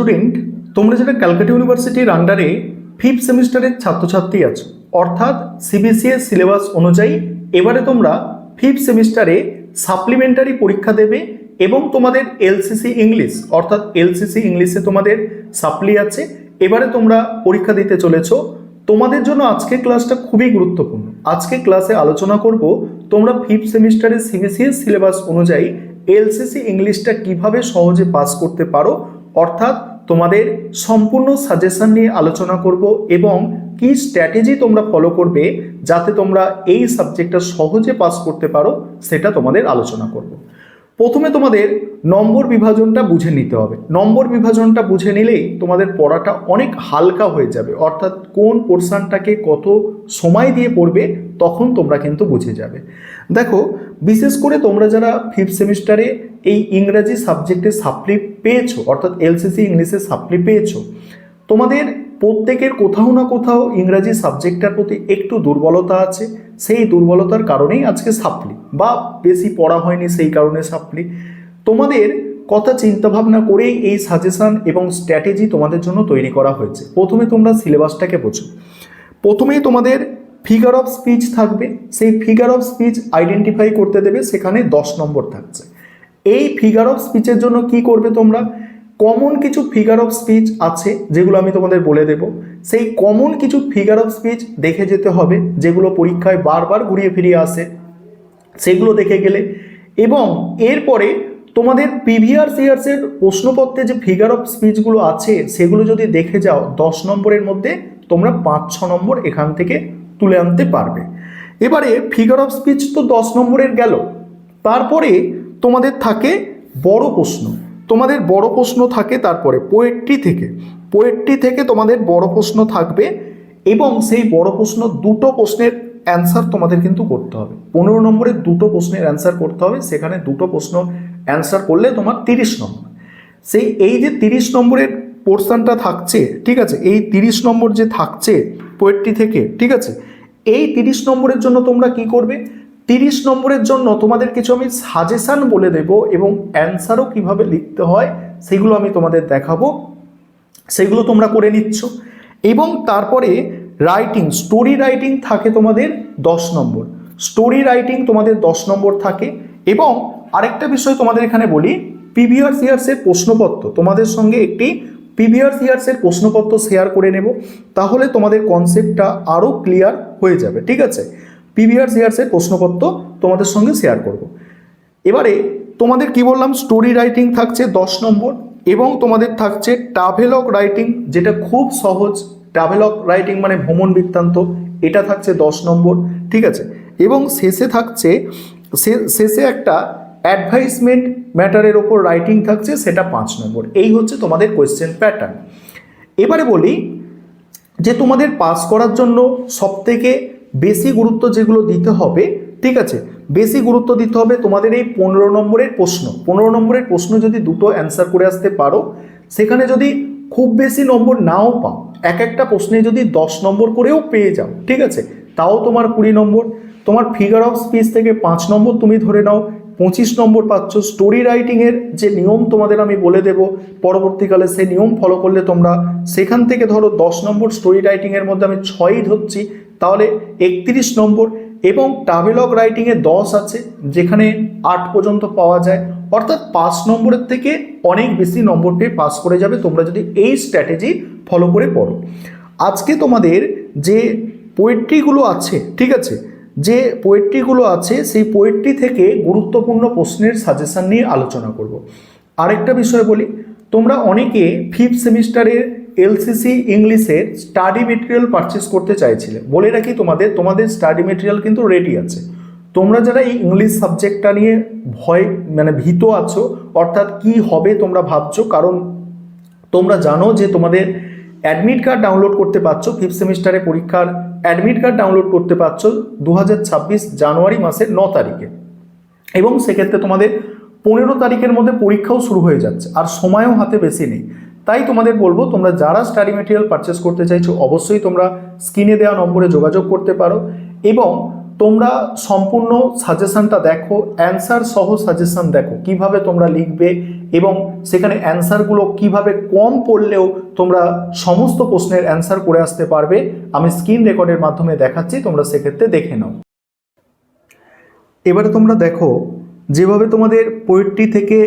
Student, তোমরা যেটা ক্যালকাটা ইউনিভার্সিটির আন্ডারে ফিফথ সেমিস্টারের ছাত্রছাত্রী আছো, অর্থাৎ সিবিসিএস সিলেবাস অনুযায়ী এবারে তোমরা ফিফথ সেমিস্টারে সাপ্লিমেন্টারি পরীক্ষা দেবে এবং তোমাদের এলসিসি ইংলিশ অর্থাৎ এলসিসি ইংলিশে তোমাদের সাপ্লি আছে। এবারে তোমরা পরীক্ষা দিতে চলেছো। তোমাদের জন্য আজকে ক্লাসটা খুবই গুরুত্বপূর্ণ। আজকে ক্লাসে আলোচনা করব তোমরা ফিফথ সেমিস্টারে সিবিসিএস সিলেবাস অনুযায়ী এলসিসি ইংলিশটা কিভাবে সহজে পাস করতে পারো, অর্থাৎ তোমাদের সম্পূর্ণ সাজেশন নিয়ে আলোচনা করব এবং কি স্ট্র্যাটেজি তোমরা ফলো করবে যাতে তোমরা এই সাবজেক্টটা সহজে পাস করতে পারো সেটা তোমাদের আলোচনা করব। প্রথমে তোমাদের নম্বর বিভাজনটা বুঝে নিতে হবে। নম্বর বিভাজনটা বুঝে নিলেই তোমাদের পড়াটা অনেক হালকা হয়ে যাবে, অর্থাৎ কোন পোর্শনটাকে কত সময় দিয়ে পড়বে তখন তোমরা কিন্তু বুঝে যাবে। দেখো, বিশেষ করে তোমরা যারা ফিফথ সেমিস্টারে এই ইংরাজি সাবজেক্টে সাপ্লি পেয়েছো, অর্থাৎ এলসিসি ইংলিশে সাপ্লি পেয়েছো, তোমাদের প্রত্যেকের কোথাও না কোথাও ইংরাজি সাবজেক্টটার প্রতি একটু দুর্বলতা আছে। সেই দুর্বলতার কারণেই আজকে সাপ্লি, বা বেশি পড়া হয়নি সেই কারণে সাপ্লি। তোমাদের কথা চিন্তাভাবনা করেই এই সাজেশন এবং স্ট্র্যাটেজি তোমাদের জন্য তৈরি করা হয়েছে। প্রথমে তোমরা সিলেবাসটাকে বোঝো। প্রথমেই তোমাদের ফিগার অফ স্পিচ থাকবে, সেই ফিগার অফ স্পিচ আইডেন্টিফাই করতে দেবে, সেখানে 10 নম্বর থাকছে। এই ফিগার অফ স্পিচের জন্য কি করবে তোমরা, কমন কিছু ফিগার অফ স্পিচ আছে যেগুলো আমি তোমাদের বলে দেব। সেই কমন কিছু ফিগার অফ স্পিচ দেখে যেতে হবে, যেগুলো পরীক্ষায় বারবার ঘুরিয়ে ফিরিয়ে আসে, সেগুলো দেখে গেলে। এবং এরপরে তোমাদের প্রিভিয়াস ইয়ার্সের প্রশ্নপত্রে যে ফিগার অফ স্পিচগুলো আছে সেগুলো যদি দেখে যাও, 10 নম্বরের মধ্যে তোমরা 5-6 নম্বর এখান থেকে তুলে আনতে পারবে। এবারে ফিগার অফ স্পিচ তো 10 নম্বরের গেল। তারপরে তোমাদের থাকে বড় প্রশ্ন। তোমাদের বড় প্রশ্ন থাকে তারপরে পোয়েট্রি থেকে তোমাদের বড় প্রশ্ন থাকবে এবং সেই বড় প্রশ্ন দুটো প্রশ্নের অ্যান্সার তোমাদের কিন্তু করতে হবে। 15 নম্বরের দুটো প্রশ্নের অ্যান্সার করতে হবে, সেখানে দুটো প্রশ্ন অ্যান্সার করলে তোমার 30 নম্বর। এই যে 30 নম্বরের পোর্শনটা থাকছে, ঠিক আছে, এই 30 নম্বর যে থাকছে পোয়েট্রি থেকে, ঠিক আছে, এই 30 নম্বরের জন্য তোমরা কি করবে, 30 নম্বরের জন্য তোমাদের কিছু আমি সাজেশান বলে দেব এবং অ্যান্সারও কিভাবে লিখতে হয় সেগুলো আমি তোমাদের দেখাবো, সেগুলো তোমরা করে নিচ্ছ। এবং তারপরে রাইটিং, স্টোরি রাইটিং থাকে তোমাদের 10 নম্বর। স্টোরি রাইটিং তোমাদের 10 নম্বর থাকে। এবং আরেকটা বিষয় তোমাদের এখানে বলি, প্রিভিয়াস ইয়ার্সের প্রশ্নপত্র, তোমাদের সঙ্গে একটি প্রিভিয়াস ইয়ার্সের প্রশ্নপত্র শেয়ার করে নেব, তাহলে তোমাদের কনসেপ্টটা আরও ক্লিয়ার হয়ে যাবে, ঠিক আছে। প্রিভিয়াস ইয়ার্সের প্রশ্নপত্র তোমাদের সঙ্গে শেয়ার করব। এবারে তোমাদের কি বললাম, স্টোরি রাইটিং থাকছে 10 নম্বর এবং তোমাদের থাকছে ট্রাভেলগ রাইটিং, যেটা খুব সহজ। ট্রাভেলগ রাইটিং মানে ভ্রমণ বৃত্তান্ত, এটা থাকছে 10 নম্বর, ঠিক আছে। এবং শেষে একটা অ্যাডভাইসমেন্ট ম্যাটারের ওপর রাইটিং থাকছে, সেটা 5 নম্বর। এই হচ্ছে তোমাদের কোয়েশ্চেন প্যাটার্ন। এবারে বলি যে তোমাদের পাস করার জন্য সবথেকে বেশি গুরুত্ব যেগুলো দিতে হবে, ঠিক আছে, বেশি গুরুত্ব দিতে হবে তোমাদের এই 15 নম্বরের প্রশ্ন। 15 নম্বরের প্রশ্ন যদি দুটো অ্যান্সার করে আসতে পারো, সেখানে যদি খুব বেশি নম্বর নাও পাও, একটা প্রশ্নে যদি 10 নম্বর করেও পেয়ে যাও, ঠিক আছে, তাও তোমার 20 নম্বর। তোমার ফিগার অফ স্পিচ থেকে 5 নম্বর তুমি ধরে নাও, 25 নম্বর পাচ্ছ। স্টোরি রাইটিংয়ের যে নিয়ম তোমাদের আমি বলে দেব পরবর্তীকালে, সেই নিয়ম ফলো করলে তোমরা সেখান থেকে ধরো 10 নম্বর, স্টোরি রাইটিংয়ের মধ্যে আমি 6ই ধরছি, তাহলে 31 নম্বর। এবং ট্রাভেলগ রাইটিংয়ে 10 আছে, যেখানে 8 পর্যন্ত পাওয়া যায়, অর্থাৎ 5 নম্বরের থেকে অনেক বেশি নম্বর পেয়ে পাস করে যাবে তোমরা যদি এই স্ট্র্যাটেজি ফলো করে পড়ো। আজকে তোমাদের যে পোয়েট্রিগুলো আছে, ঠিক আছে, যে পোয়েট্রিগুলো আছে সেই পোয়েট্রি থেকে গুরুত্বপূর্ণ প্রশ্নের সাজেশন নিয়ে আলোচনা করব। আরেকটা বিষয় বলি, তোমরা অনেকে ফিফথ সেমিস্টারের এলসিসি ইংলিশের স্টাডি মেটেরিয়াল পারচেস করতে চাইছিলে। বলে রাখি তোমাদের স্টাডি মেটেরিয়াল কিন্তু রেডি আছে। তোমরা যারা এই ইংলিশ সাবজেক্টটা নিয়ে ভীত আছো, অর্থাৎ কি হবে তোমরা ভাবছো, কারণ তোমরা জানো যে তোমাদের অ্যাডমিট কার্ড ডাউনলোড করতে পারছো, ফিফথ সেমিস্টারে পরীক্ষার অ্যাডমিট কার্ড ডাউনলোড করতে পারছো 2026 জানুয়ারি মাসের 9 তারিখে, এবং সেক্ষেত্রে তোমাদের 15 তারিখের মধ্যে পরীক্ষাও শুরু হয়ে যাচ্ছে, আর সময়ও হাতে বেশি নেই। তাই তোমাদের বলবো, তোমরা যারা স্টাডি মেটেরিয়াল পারচেস করতে চাইছো অবশ্যই তোমরা স্ক্রিনে দেওয়া নম্বরে যোগাযোগ করতে পারো। এবং তোমরা সম্পূর্ণ সাজেশনটা দেখো, অ্যান্সার সহ সাজেশন দেখো কিভাবে তোমরা লিখবে এবং সেখানে অ্যান্সারগুলো কিভাবে কম পড়লেও তোমরা সমস্ত প্রশ্নের অ্যান্সার করে আসতে পারবে। আমি স্ক্রিন রেকর্ডের মাধ্যমে দেখাচ্ছি, তোমরা সেক্ষেত্রে দেখে নাও। এবারে তোমরা দেখো যেভাবে তোমাদের পোয়েট্রি থেকে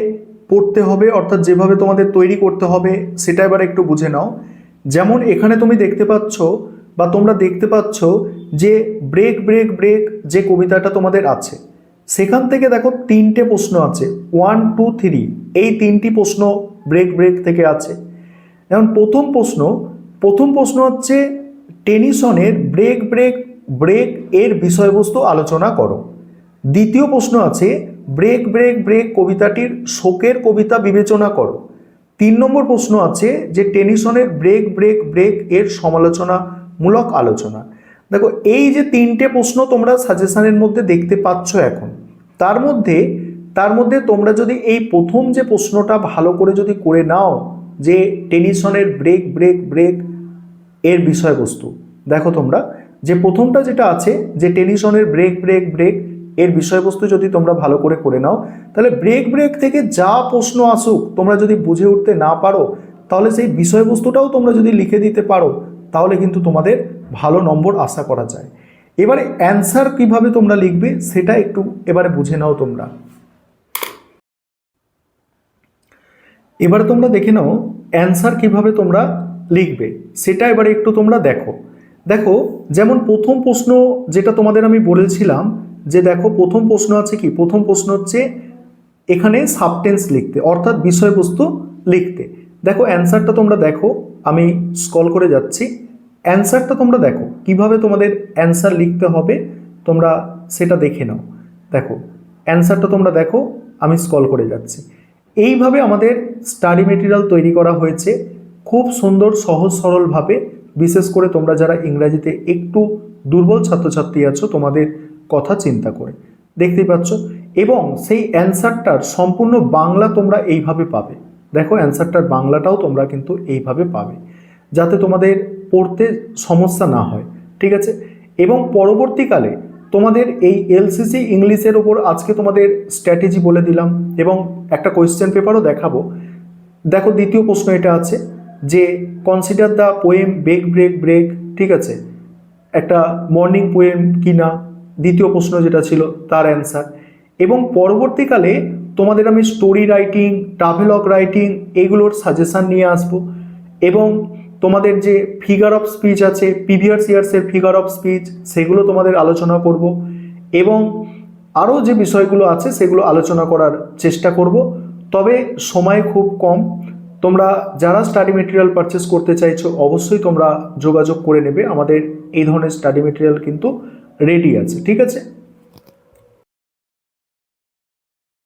পড়তে হবে, অর্থাৎ যেভাবে তোমাদের তৈরি করতে হবে সেটা এবার একটু বুঝে নাও। যেমন এখানে তুমি দেখতে পাচ্ছ বা তোমরা দেখতে পাচ্ছ যে ব্রেক ব্রেক ব্রেক যে কবিতাটা তোমাদের আছে, সেখান থেকে দেখো 3টে প্রশ্ন আছে, 1 2 3, এই 3টি প্রশ্ন ব্রেক ব্রেক থেকে আছে। যেমন প্রথম প্রশ্ন হচ্ছে টেনিসনের ব্রেক ব্রেক ব্রেক এর বিষয়বস্তু আলোচনা করো। দ্বিতীয় প্রশ্ন আছে ব্রেক ব্রেক ব্রেক কবিতাটির শোকের কবিতা বিবেচনা করো। 3 নম্বর প্রশ্ন আছে যে টেনিসনের ব্রেক ব্রেক ব্রেক এর সমালোচনামূলক আলোচনা। দেখো এই যে 3টে প্রশ্ন তোমরা সাজেশনের মধ্যে দেখতে পাচ্ছ এখন, তার মধ্যে তোমরা যদি এই প্রথম যে প্রশ্নটা ভালো করে যদি করে নাও যে টেনিসনের ব্রেক ব্রেক ব্রেক এর বিষয়বস্তু, দেখো তোমরা যে প্রথমটা যেটা আছে যে টেনিসনের ব্রেক ব্রেক ব্রেক এর বিষয়বস্তু যদি তোমরা ভালো করে নাও, তাহলে ব্রেক ব্রেক থেকে যা প্রশ্ন আসুক তোমরা যদি বুঝে উঠতে না পারো, তাহলে সেই বিষয়বস্তুটাও তোমরা যদি লিখে দিতে পারো, তাহলে কিন্তু তোমাদের ভালো নম্বর আশা করা যায়। এবারে অ্যান্সার কিভাবে তোমরা লিখবে সেটা একটু এবারে বুঝে নাও তোমরা। এবারে তোমরা দেখে নাও অ্যান্সার কিভাবে তোমরা লিখবে সেটা এবারে একটু তোমরা দেখো যেমন প্রথম প্রশ্ন যেটা তোমাদের আমি বলেছিলাম যে দেখো প্রথম প্রশ্ন আছে কি, প্রথম প্রশ্ন হচ্ছে এখানে সাবটেন্স লিখতে, অর্থাৎ বিষয়বস্তু লিখতে। দেখো অ্যান্সারটা তোমরা দেখো, আমি স্ক্রল করে যাচ্ছি, অ্যান্সারটা তোমরা দেখো কিভাবে তোমাদের অ্যান্সার লিখতে হবে তোমরা সেটা দেখে নাও। দেখো অ্যান্সারটা তোমরা দেখো, আমি স্ক্রল করে যাচ্ছি। এইভাবে আমাদের স্টাডি মেটেরিয়াল তৈরি করা হয়েছে খুব সুন্দর সহজ সরলভাবে। বিশেষ করে তোমরা যারা ইংরাজিতে একটু দুর্বল ছাত্রছাত্রী আছো তোমাদের কথা চিন্তা করে, দেখতেই পাচ্ছ। এবং সেই অ্যান্সারটার সম্পূর্ণ বাংলা তোমরা এইভাবে পাবে। দেখো অ্যান্সারটার বাংলাটাও তোমরা কিন্তু এইভাবে পাবে, যাতে তোমাদের পড়তে সমস্যা না হয়, ঠিক আছে। এবং পরবর্তীকালে তোমাদের এই এলসিসি ইংলিশের ওপর আজকে তোমাদের স্ট্র্যাটেজি বলে দিলাম এবং একটা কোয়েশ্চেন পেপারও দেখাবো। দেখো দ্বিতীয় প্রশ্ন এটা আছে যে consider the poem break break break, ঠিক আছে, একটা মর্নিং পোয়েম কিনা, দ্বিতীয় প্রশ্ন যেটা ছিল তার অ্যান্সার। এবং পরবর্তীকালে তোমাদের আমি স্টোরি রাইটিং, ট্রাভেলগ রাইটিং এগুলোর সাজেশান নিয়ে আসবো। এবং তোমাদের যে ফিগার অফ স্পিচ আছে, প্রিভিয়াস ইয়ার্সের ফিগার অফ স্পিচ, সেগুলো তোমাদের আলোচনা করব। এবং আরও যে বিষয়গুলো আছে সেগুলো আলোচনা করার চেষ্টা করব। তবে সময় খুব কম, তোমরা যারা স্টাডি মেটেরিয়াল পারচেস করতে চাইছো অবশ্যই তোমরা যোগাযোগ করে নেবে। আমাদের এই ধরনের স্টাডি মেটেরিয়াল কিন্তু রেডি আছে, ঠিক আছে।